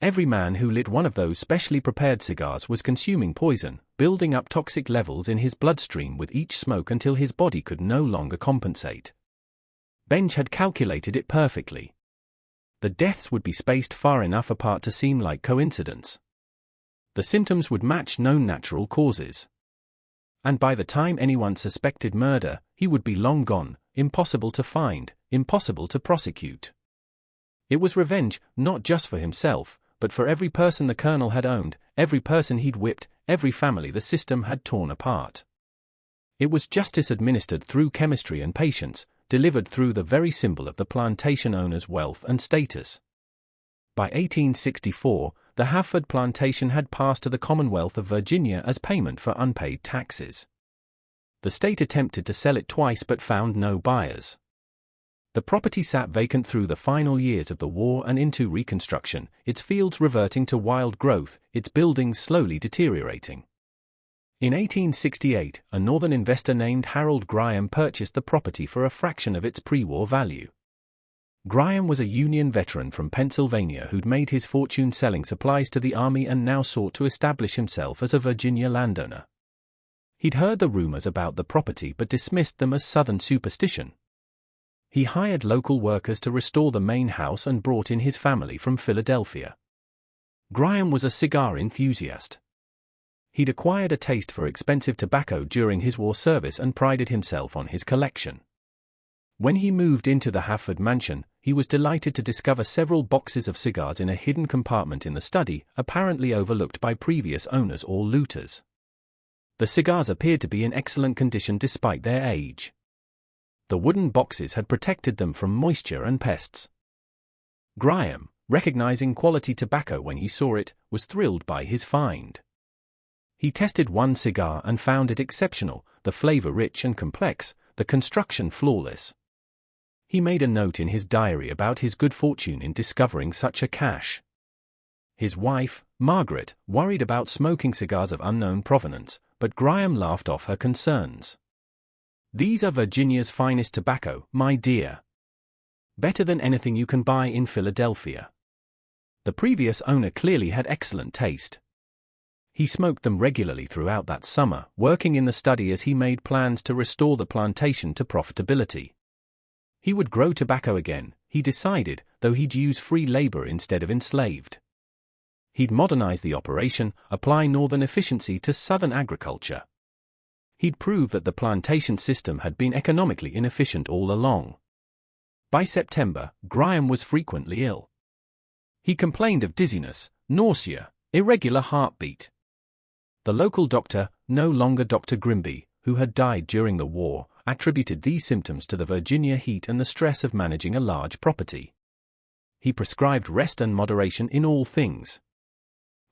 Every man who lit one of those specially prepared cigars was consuming poison, building up toxic levels in his bloodstream with each smoke until his body could no longer compensate. Bench had calculated it perfectly. The deaths would be spaced far enough apart to seem like coincidence. The symptoms would match known natural causes. And by the time anyone suspected murder, he would be long gone, impossible to find, impossible to prosecute. It was revenge, not just for himself, but for every person the Colonel had owned, every person he'd whipped, every family the system had torn apart. It was justice administered through chemistry and patience, delivered through the very symbol of the plantation owner's wealth and status. By 1864, the Havford plantation had passed to the Commonwealth of Virginia as payment for unpaid taxes. The state attempted to sell it twice but found no buyers. The property sat vacant through the final years of the war and into Reconstruction, its fields reverting to wild growth, its buildings slowly deteriorating. In 1868, a northern investor named Harold Graham purchased the property for a fraction of its pre-war value. Graham was a Union veteran from Pennsylvania who'd made his fortune selling supplies to the Army and now sought to establish himself as a Virginia landowner. He'd heard the rumors about the property but dismissed them as Southern superstition. He hired local workers to restore the main house and brought in his family from Philadelphia. Graham was a cigar enthusiast. He'd acquired a taste for expensive tobacco during his war service and prided himself on his collection. When he moved into the Hafford mansion, he was delighted to discover several boxes of cigars in a hidden compartment in the study, apparently overlooked by previous owners or looters. The cigars appeared to be in excellent condition despite their age. The wooden boxes had protected them from moisture and pests. Graham, recognizing quality tobacco when he saw it, was thrilled by his find. He tested one cigar and found it exceptional, the flavor rich and complex, the construction flawless. He made a note in his diary about his good fortune in discovering such a cache. His wife, Margaret, worried about smoking cigars of unknown provenance, but Graham laughed off her concerns. "These are Virginia's finest tobacco, my dear. Better than anything you can buy in Philadelphia." The previous owner clearly had excellent taste. He smoked them regularly throughout that summer, working in the study as he made plans to restore the plantation to profitability. He would grow tobacco again, he decided, though he'd use free labor instead of enslaved. He'd modernize the operation, apply northern efficiency to southern agriculture. He'd prove that the plantation system had been economically inefficient all along. By September, Graham was frequently ill. He complained of dizziness, nausea, irregular heartbeat. The local doctor, no longer Dr. Grimby, who had died during the war, attributed these symptoms to the Virginia heat and the stress of managing a large property. He prescribed rest and moderation in all things.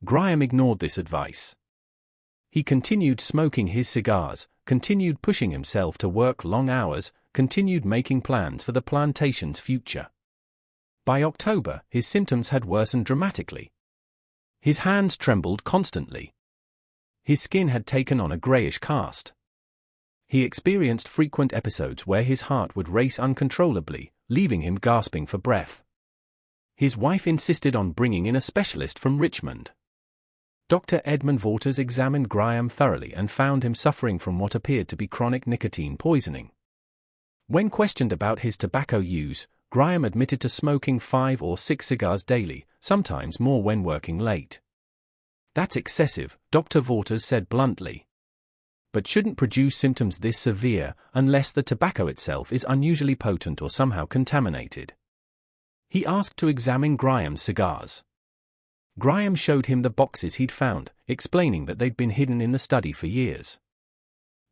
Graham ignored this advice. He continued smoking his cigars, continued pushing himself to work long hours, continued making plans for the plantation's future. By October, his symptoms had worsened dramatically. His hands trembled constantly. His skin had taken on a grayish cast. He experienced frequent episodes where his heart would race uncontrollably, leaving him gasping for breath. His wife insisted on bringing in a specialist from Richmond. Dr. Edmund Waters examined Graham thoroughly and found him suffering from what appeared to be chronic nicotine poisoning. When questioned about his tobacco use, Graham admitted to smoking 5 or 6 cigars daily, sometimes more when working late. "That's excessive," Dr. Waters said bluntly. "But shouldn't produce symptoms this severe unless the tobacco itself is unusually potent or somehow contaminated." He asked to examine Graham's cigars. Graham showed him the boxes he'd found, explaining that they'd been hidden in the study for years.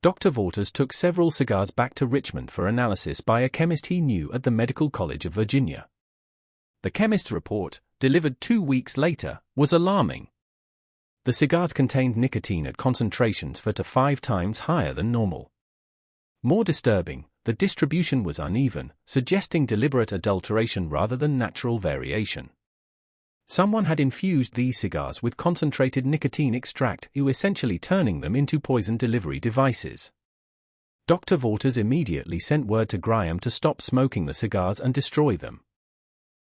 Dr. Waters took several cigars back to Richmond for analysis by a chemist he knew at the Medical College of Virginia. The chemist's report, delivered 2 weeks later, was alarming. The cigars contained nicotine at concentrations 4 to 5 times higher than normal. More disturbing, the distribution was uneven, suggesting deliberate adulteration rather than natural variation. Someone had infused these cigars with concentrated nicotine extract, essentially turning them into poison delivery devices. Dr. Waters immediately sent word to Graham to stop smoking the cigars and destroy them.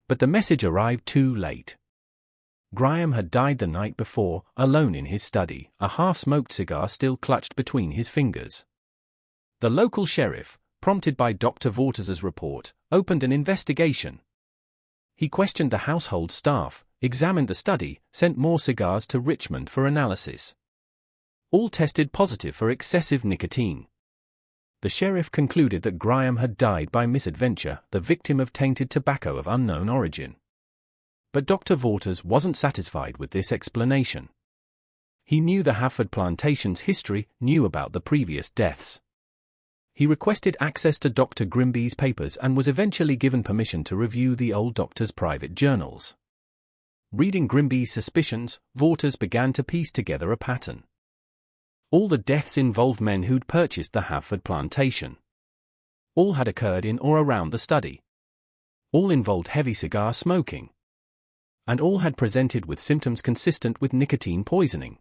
But the message arrived too late. Graham had died the night before, alone in his study, a half-smoked cigar still clutched between his fingers. The local sheriff, prompted by Dr. Waters' report, opened an investigation. He questioned the household staff, examined the study, sent more cigars to Richmond for analysis. All tested positive for excessive nicotine. The sheriff concluded that Graham had died by misadventure, the victim of tainted tobacco of unknown origin. But Dr. Waters wasn't satisfied with this explanation. He knew the Hafford plantation's history, knew about the previous deaths. He requested access to Dr. Grimby's papers and was eventually given permission to review the old doctor's private journals. Reading Grimby's suspicions, Waters began to piece together a pattern. All the deaths involved men who'd purchased the Hafford plantation. All had occurred in or around the study. All involved heavy cigar smoking. And all had presented with symptoms consistent with nicotine poisoning.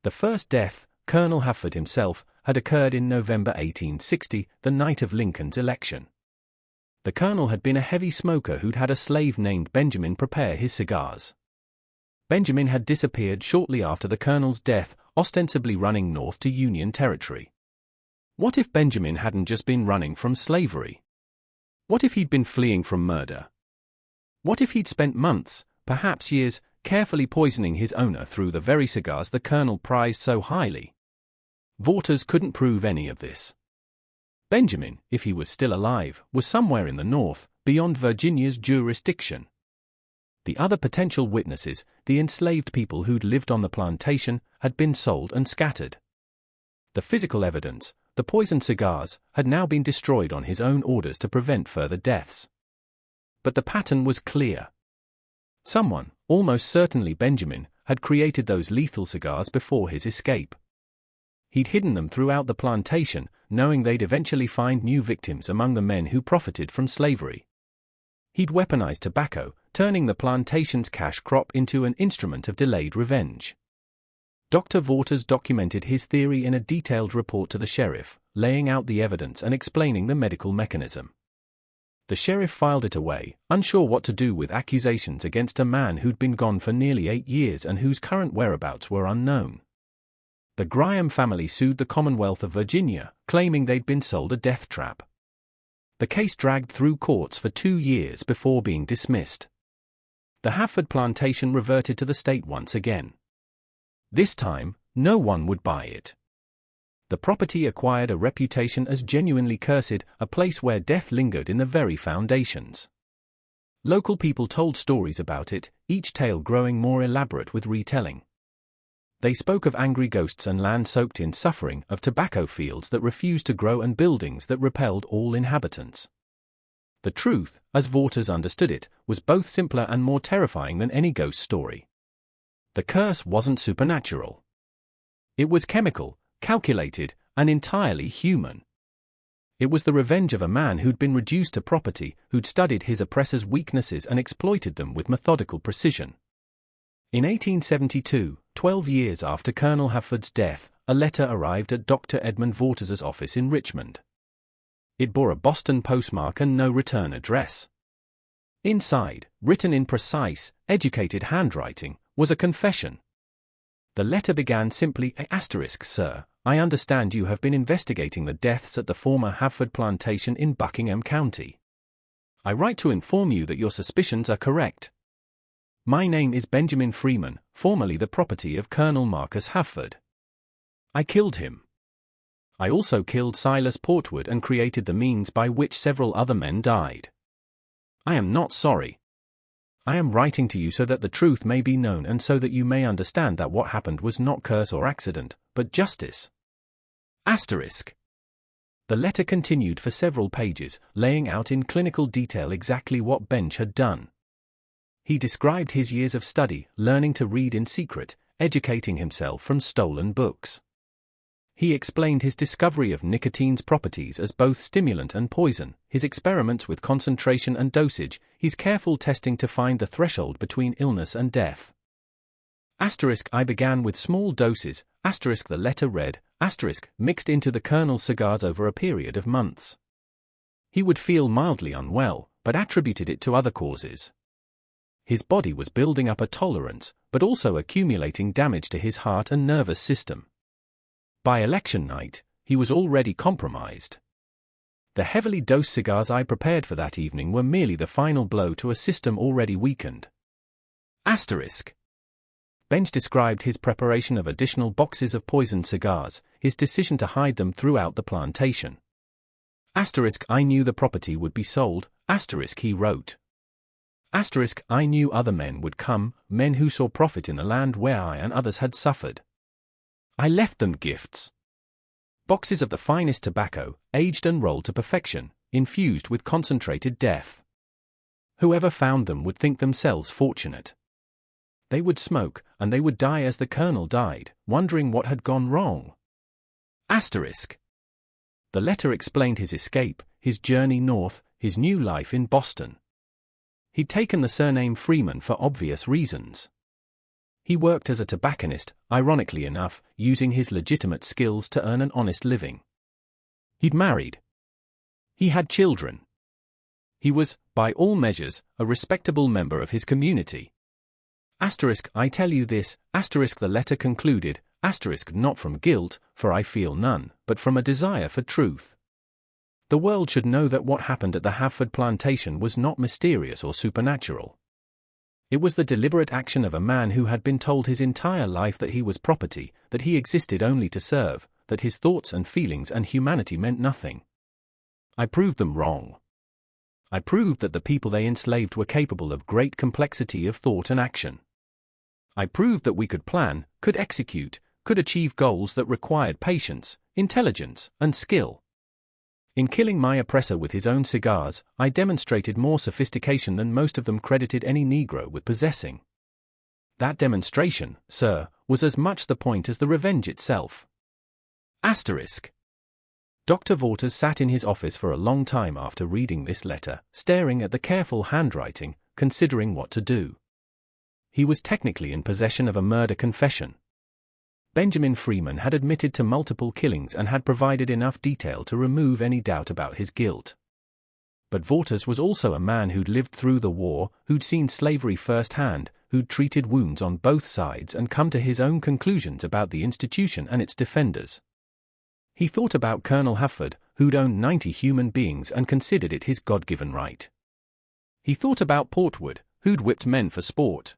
The first death, Colonel Hafford himself, had occurred in November 1860, the night of Lincoln's election. The colonel had been a heavy smoker who'd had a slave named Benjamin prepare his cigars. Benjamin had disappeared shortly after the colonel's death, ostensibly running north to Union territory. What if Benjamin hadn't just been running from slavery? What if he'd been fleeing from murder? What if he'd spent months, perhaps years, carefully poisoning his owner through the very cigars the colonel prized so highly? Waters couldn't prove any of this. Benjamin, if he was still alive, was somewhere in the north, beyond Virginia's jurisdiction. The other potential witnesses, the enslaved people who'd lived on the plantation, had been sold and scattered. The physical evidence, the poisoned cigars, had now been destroyed on his own orders to prevent further deaths. But the pattern was clear. Someone, almost certainly Benjamin, had created those lethal cigars before his escape. He'd hidden them throughout the plantation, knowing they'd eventually find new victims among the men who profited from slavery. He'd weaponized tobacco, turning the plantation's cash crop into an instrument of delayed revenge. Dr. Waters documented his theory in a detailed report to the sheriff, laying out the evidence and explaining the medical mechanism. The sheriff filed it away, unsure what to do with accusations against a man who'd been gone for nearly 8 years and whose current whereabouts were unknown. The Graham family sued the Commonwealth of Virginia, claiming they'd been sold a death trap. The case dragged through courts for 2 years before being dismissed. The Hafford plantation reverted to the state once again. This time, no one would buy it. The property acquired a reputation as genuinely cursed, a place where death lingered in the very foundations. Local people told stories about it, each tale growing more elaborate with retelling. They spoke of angry ghosts and land soaked in suffering, of tobacco fields that refused to grow and buildings that repelled all inhabitants. The truth, as Waters understood it, was both simpler and more terrifying than any ghost story. The curse wasn't supernatural. It was chemical, calculated, and entirely human. It was the revenge of a man who'd been reduced to property, who'd studied his oppressors' weaknesses and exploited them with methodical precision. In 1872, 12 years after Colonel Hafford's death, a letter arrived at Dr. Edmund Waters' office in Richmond. It bore a Boston postmark and no return address. Inside, written in precise, educated handwriting, was a confession. The letter began simply, "Sir, I understand you have been investigating the deaths at the former Hafford plantation in Buckingham County. I write to inform you that your suspicions are correct. My name is Benjamin Freeman, formerly the property of Colonel Marcus Hafford. I killed him. I also killed Silas Portwood and created the means by which several other men died. I am not sorry. I am writing to you so that the truth may be known and so that you may understand that what happened was not curse or accident, but justice." Asterisk. The letter continued for several pages, laying out in clinical detail exactly what Benj had done. He described his years of study, learning to read in secret, educating himself from stolen books. He explained his discovery of nicotine's properties as both stimulant and poison, his experiments with concentration and dosage, his careful testing to find the threshold between illness and death. Asterisk. I began with small doses, asterisk the letter read, asterisk, mixed into the colonel's cigars over a period of months. He would feel mildly unwell, but attributed it to other causes. His body was building up a tolerance, but also accumulating damage to his heart and nervous system. By election night, he was already compromised. The heavily dosed cigars I prepared for that evening were merely the final blow to a system already weakened. Asterisk. Benj described his preparation of additional boxes of poisoned cigars, his decision to hide them throughout the plantation. Asterisk. I knew the property would be sold, asterisk he wrote. Asterisk. I knew other men would come, men who saw profit in the land where I and others had suffered. I left them gifts. Boxes of the finest tobacco, aged and rolled to perfection, infused with concentrated death. Whoever found them would think themselves fortunate. They would smoke, and they would die as the colonel died, wondering what had gone wrong. Asterisk. The letter explained his escape, his journey north, his new life in Boston. He'd taken the surname Freeman for obvious reasons. He worked as a tobacconist, ironically enough, using his legitimate skills to earn an honest living. He'd married. He had children. He was, by all measures, a respectable member of his community. Asterisk, I tell you this, asterisk, the letter concluded, asterisk, not from guilt, for I feel none, but from a desire for truth. The world should know that what happened at the Havford plantation was not mysterious or supernatural. It was the deliberate action of a man who had been told his entire life that he was property, that he existed only to serve, that his thoughts and feelings and humanity meant nothing. I proved them wrong. I proved that the people they enslaved were capable of great complexity of thought and action. I proved that we could plan, could execute, could achieve goals that required patience, intelligence, and skill. In killing my oppressor with his own cigars, I demonstrated more sophistication than most of them credited any Negro with possessing. That demonstration, sir, was as much the point as the revenge itself. Asterisk. Dr. Waters sat in his office for a long time after reading this letter, staring at the careful handwriting, considering what to do. He was technically in possession of a murder confession. Benjamin Freeman had admitted to multiple killings and had provided enough detail to remove any doubt about his guilt. But Waters was also a man who'd lived through the war, who'd seen slavery firsthand, who'd treated wounds on both sides and come to his own conclusions about the institution and its defenders. He thought about Colonel Havford, who'd owned 90 human beings and considered it his God-given right. He thought about Portwood, who'd whipped men for sport.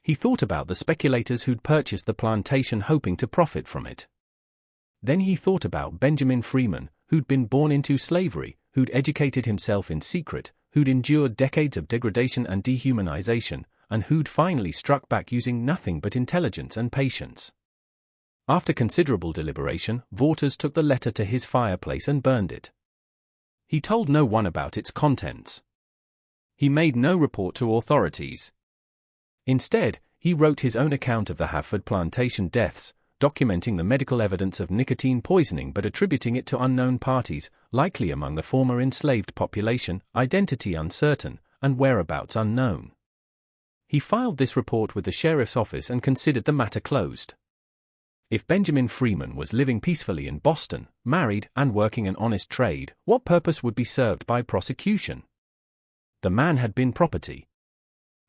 He thought about the speculators who'd purchased the plantation hoping to profit from it. Then he thought about Benjamin Freeman, who'd been born into slavery, who'd educated himself in secret, who'd endured decades of degradation and dehumanization, and who'd finally struck back using nothing but intelligence and patience. After considerable deliberation, Waters took the letter to his fireplace and burned it. He told no one about its contents. He made no report to authorities. Instead, he wrote his own account of the Havford plantation deaths, documenting the medical evidence of nicotine poisoning but attributing it to unknown parties, likely among the former enslaved population, identity uncertain, and whereabouts unknown. He filed this report with the sheriff's office and considered the matter closed. If Benjamin Freeman was living peacefully in Boston, married, and working an honest trade, what purpose would be served by prosecution? The man had been property.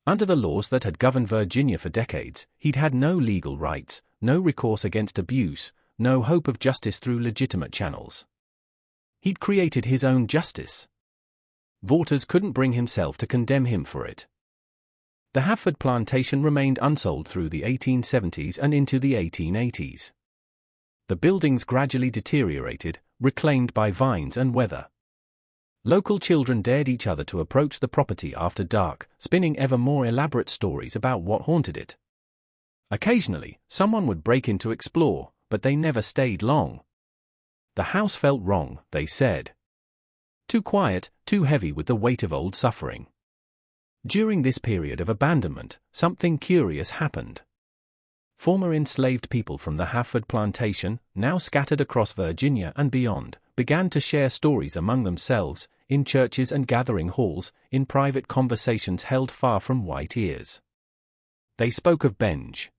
Under the laws that had governed Virginia for decades, he'd had no legal rights, no recourse against abuse, no hope of justice through legitimate channels. He'd created his own justice. Waters couldn't bring himself to condemn him for it. The Havford plantation remained unsold through the 1870s and into the 1880s. The buildings gradually deteriorated, reclaimed by vines and weather. Local children dared each other to approach the property after dark, spinning ever more elaborate stories about what haunted it. Occasionally, someone would break in to explore, but they never stayed long. The house felt wrong, they said. Too quiet, too heavy with the weight of old suffering. During this period of abandonment, something curious happened. Former enslaved people from the Havford plantation, now scattered across Virginia and beyond, began to share stories among themselves, in churches and gathering halls, in private conversations held far from white ears. They spoke of Benj.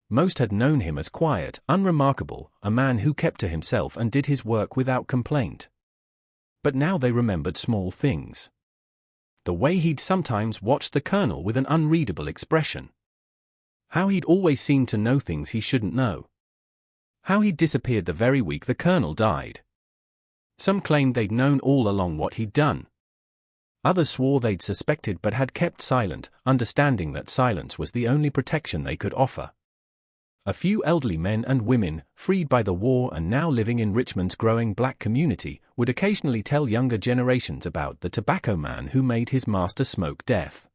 Most had known him as quiet, unremarkable, a man who kept to himself and did his work without complaint. But now they remembered small things. The way he'd sometimes watched the colonel with an unreadable expression. How he'd always seemed to know things he shouldn't know. How he'd disappeared the very week the colonel died. Some claimed they'd known all along what he'd done. Others swore they'd suspected but had kept silent, understanding that silence was the only protection they could offer. A few elderly men and women, freed by the war and now living in Richmond's growing black community, would occasionally tell younger generations about the tobacco man who made his master smoke death.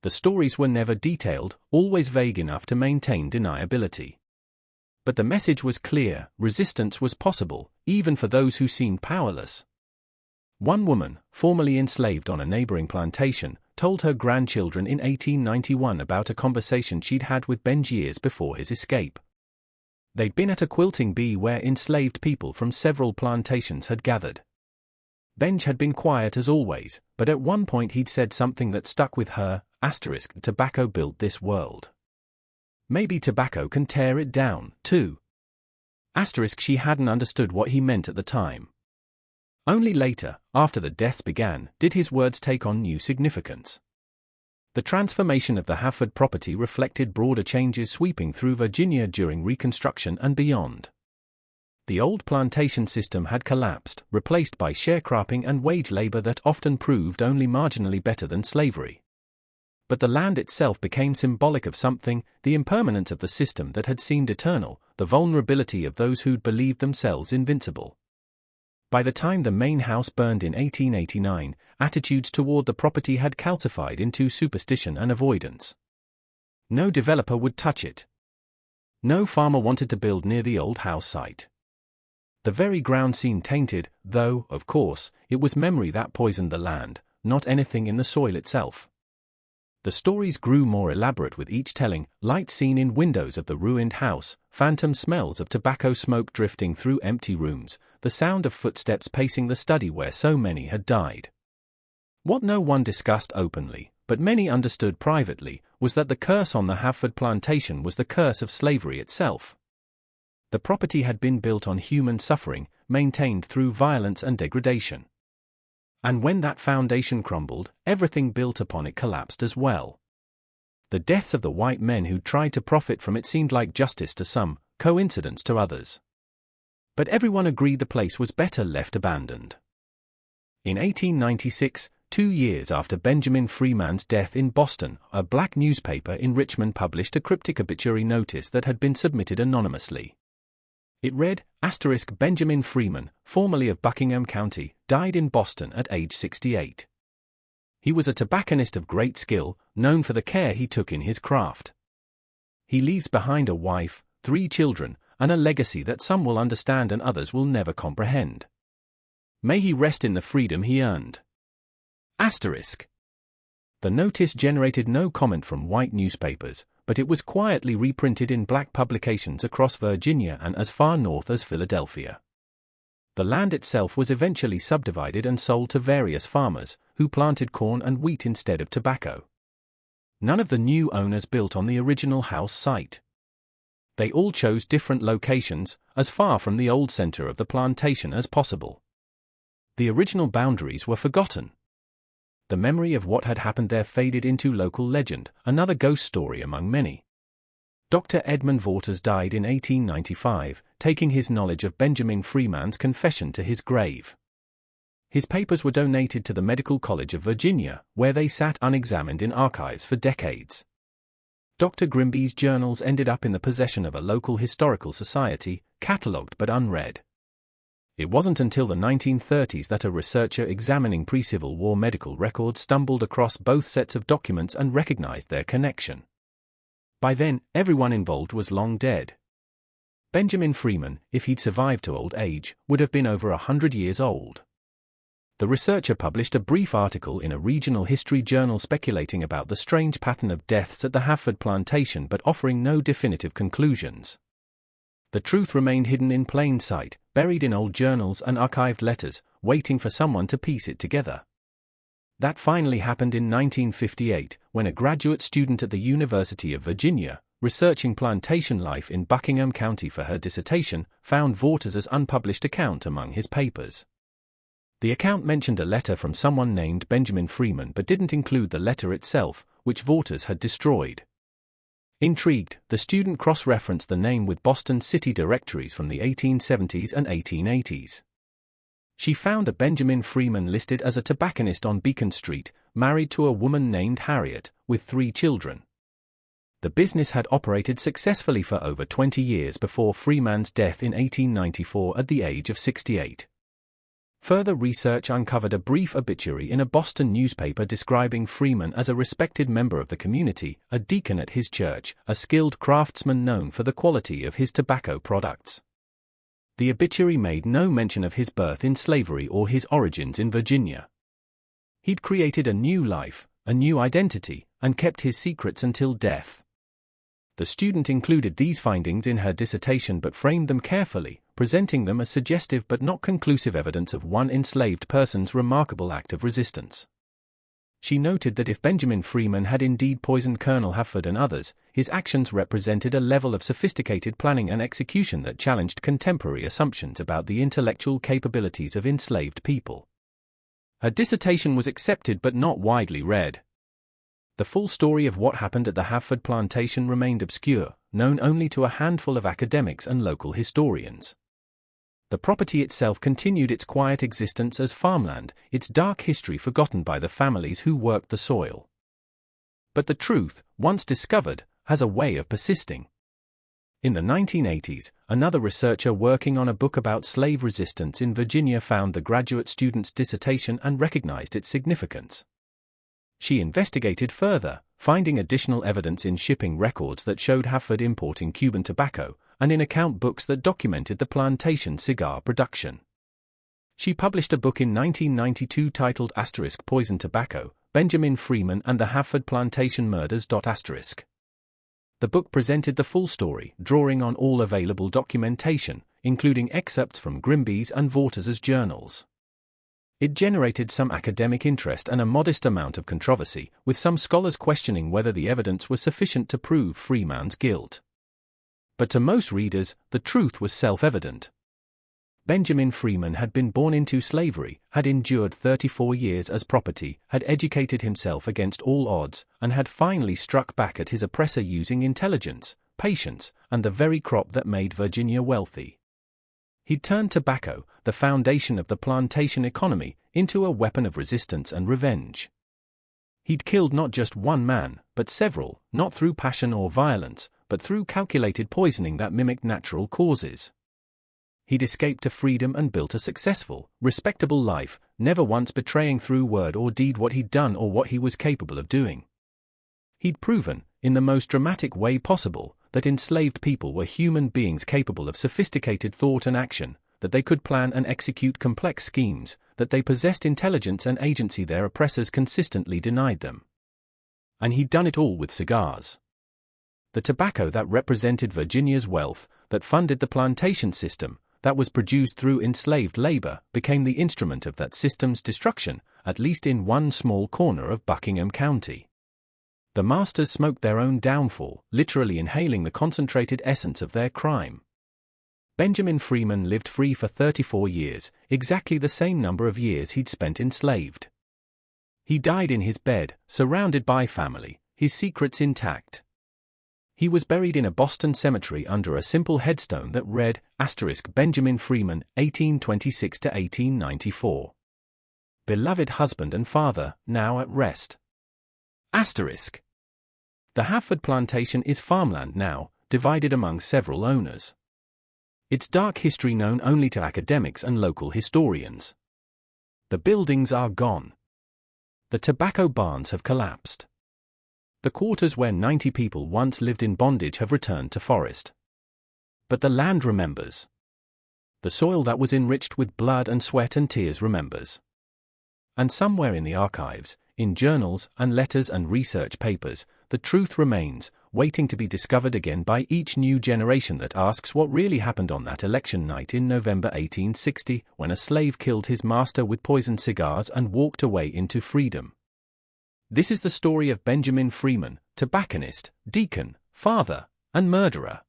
The stories were never detailed, always vague enough to maintain deniability. But the message was clear: resistance was possible, even for those who seemed powerless. One woman, formerly enslaved on a neighboring plantation, told her grandchildren in 1891 about a conversation she'd had with Benj years before his escape. They'd been at a quilting bee where enslaved people from several plantations had gathered. Benj had been quiet as always, but at one point he'd said something that stuck with her, *, tobacco built this world. Maybe tobacco can tear it down, too. * She hadn't understood what he meant at the time. Only later, after the deaths began, did his words take on new significance. The transformation of the Havford property reflected broader changes sweeping through Virginia during Reconstruction and beyond. The old plantation system had collapsed, replaced by sharecropping and wage labor that often proved only marginally better than slavery. But the land itself became symbolic of something, the impermanence of the system that had seemed eternal, the vulnerability of those who'd believed themselves invincible. By the time the main house burned in 1889, attitudes toward the property had calcified into superstition and avoidance. No developer would touch it. No farmer wanted to build near the old house site. The very ground seemed tainted, though, of course, it was memory that poisoned the land, not anything in the soil itself. The stories grew more elaborate with each telling, lights seen in windows of the ruined house, phantom smells of tobacco smoke drifting through empty rooms, the sound of footsteps pacing the study where so many had died. What no one discussed openly, but many understood privately, was that the curse on the Havford plantation was the curse of slavery itself. The property had been built on human suffering, maintained through violence and degradation. And when that foundation crumbled, everything built upon it collapsed as well. The deaths of the white men who tried to profit from it seemed like justice to some, coincidence to others. But everyone agreed the place was better left abandoned. In 1896, 2 years after Benjamin Freeman's death in Boston, a black newspaper in Richmond published a cryptic obituary notice that had been submitted anonymously. It read, * Benjamin Freeman, formerly of Buckingham County, died in Boston at age 68. He was a tobacconist of great skill, known for the care he took in his craft. He leaves behind a wife, 3 children, and a legacy that some will understand and others will never comprehend. May he rest in the freedom he earned. *. The notice generated no comment from white newspapers, but it was quietly reprinted in black publications across Virginia and as far north as Philadelphia. The land itself was eventually subdivided and sold to various farmers, who planted corn and wheat instead of tobacco. None of the new owners built on the original house site. They all chose different locations, as far from the old center of the plantation as possible. The original boundaries were forgotten. The memory of what had happened there faded into local legend, another ghost story among many. Dr. Edmund Waters died in 1895, taking his knowledge of Benjamin Freeman's confession to his grave. His papers were donated to the Medical College of Virginia, where they sat unexamined in archives for decades. Dr. Grimby's journals ended up in the possession of a local historical society, catalogued but unread. It wasn't until the 1930s that a researcher examining pre-Civil War medical records stumbled across both sets of documents and recognized their connection. By then, everyone involved was long dead. Benjamin Freeman, if he'd survived to old age, would have been over 100 years old. The researcher published a brief article in a regional history journal speculating about the strange pattern of deaths at the Havford plantation but offering no definitive conclusions. The truth remained hidden in plain sight, buried in old journals and archived letters, waiting for someone to piece it together. That finally happened in 1958, when a graduate student at the University of Virginia, researching plantation life in Buckingham County for her dissertation, found Waters' unpublished account among his papers. The account mentioned a letter from someone named Benjamin Freeman but didn't include the letter itself, which Waters had destroyed. Intrigued, the student cross-referenced the name with Boston city directories from the 1870s and 1880s. She found a Benjamin Freeman listed as a tobacconist on Beacon Street, married to a woman named Harriet, with 3 children. The business had operated successfully for over 20 years before Freeman's death in 1894 at the age of 68. Further research uncovered a brief obituary in a Boston newspaper describing Freeman as a respected member of the community, a deacon at his church, a skilled craftsman known for the quality of his tobacco products. The obituary made no mention of his birth in slavery or his origins in Virginia. He'd created a new life, a new identity, and kept his secrets until death. The student included these findings in her dissertation but framed them carefully, presenting them as suggestive but not conclusive evidence of one enslaved person's remarkable act of resistance. She noted that if Benjamin Freeman had indeed poisoned Colonel Hafford and others, his actions represented a level of sophisticated planning and execution that challenged contemporary assumptions about the intellectual capabilities of enslaved people. Her dissertation was accepted but not widely read. The full story of what happened at the Hafford plantation remained obscure, known only to a handful of academics and local historians. The property itself continued its quiet existence as farmland, its dark history forgotten by the families who worked the soil. But the truth, once discovered, has a way of persisting. In the 1980s, another researcher working on a book about slave resistance in Virginia found the graduate student's dissertation and recognized its significance. She investigated further, finding additional evidence in shipping records that showed Hafford importing Cuban tobacco, and in account books that documented the plantation cigar production. She published a book in 1992 titled *Poison Tobacco, Benjamin Freeman and the Hafford Plantation Murders*. The book presented the full story, drawing on all available documentation, including excerpts from Grimby's and Vaughters's journals. It generated some academic interest and a modest amount of controversy, with some scholars questioning whether the evidence was sufficient to prove Freeman's guilt. But to most readers, the truth was self-evident. Benjamin Freeman had been born into slavery, had endured 34 years as property, had educated himself against all odds, and had finally struck back at his oppressor using intelligence, patience, and the very crop that made Virginia wealthy. He'd turned tobacco, the foundation of the plantation economy, into a weapon of resistance and revenge. He'd killed not just one man, but several, not through passion or violence, but through calculated poisoning that mimicked natural causes. He'd escaped to freedom and built a successful, respectable life, never once betraying through word or deed what he'd done or what he was capable of doing. He'd proven, in the most dramatic way possible, that enslaved people were human beings capable of sophisticated thought and action, that they could plan and execute complex schemes, that they possessed intelligence and agency their oppressors consistently denied them. And he'd done it all with cigars. The tobacco that represented Virginia's wealth, that funded the plantation system, that was produced through enslaved labor, became the instrument of that system's destruction, at least in one small corner of Buckingham County. The masters smoked their own downfall, literally inhaling the concentrated essence of their crime. Benjamin Freeman lived free for 34 years, exactly the same number of years he'd spent enslaved. He died in his bed, surrounded by family, his secrets intact. He was buried in a Boston cemetery under a simple headstone that read, *Benjamin Freeman, 1826 to 1894. Beloved husband and father, now at rest. The Hafford plantation is farmland now, divided among several owners. Its dark history known only to academics and local historians. The buildings are gone. The tobacco barns have collapsed. The quarters where 90 people once lived in bondage have returned to forest. But the land remembers. The soil that was enriched with blood and sweat and tears remembers. And somewhere in the archives, in journals and letters and research papers, the truth remains, waiting to be discovered again by each new generation that asks what really happened on that election night in November 1860, when a slave killed his master with poisoned cigars and walked away into freedom. This is the story of Benjamin Freeman, tobacconist, deacon, father, and murderer.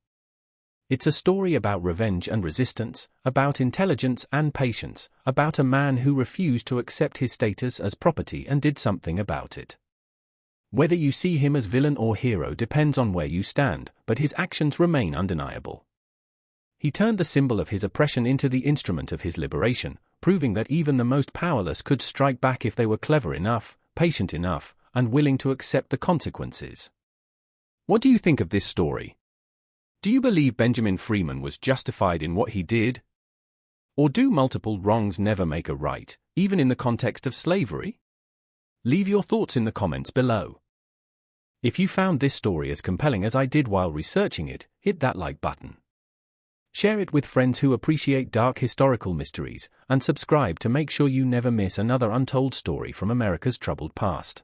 It's a story about revenge and resistance, about intelligence and patience, about a man who refused to accept his status as property and did something about it. Whether you see him as villain or hero depends on where you stand, but his actions remain undeniable. He turned the symbol of his oppression into the instrument of his liberation, proving that even the most powerless could strike back if they were clever enough, patient enough, and willing to accept the consequences. What do you think of this story? Do you believe Benjamin Freeman was justified in what he did? Or do multiple wrongs never make a right, even in the context of slavery? Leave your thoughts in the comments below. If you found this story as compelling as I did while researching it, hit that like button. Share it with friends who appreciate dark historical mysteries, and subscribe to make sure you never miss another untold story from America's troubled past.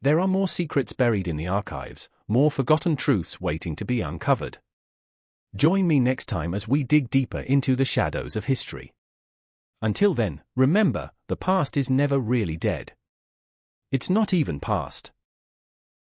There are more secrets buried in the archives, more forgotten truths waiting to be uncovered. Join me next time as we dig deeper into the shadows of history. Until then, remember, the past is never really dead. It's not even past.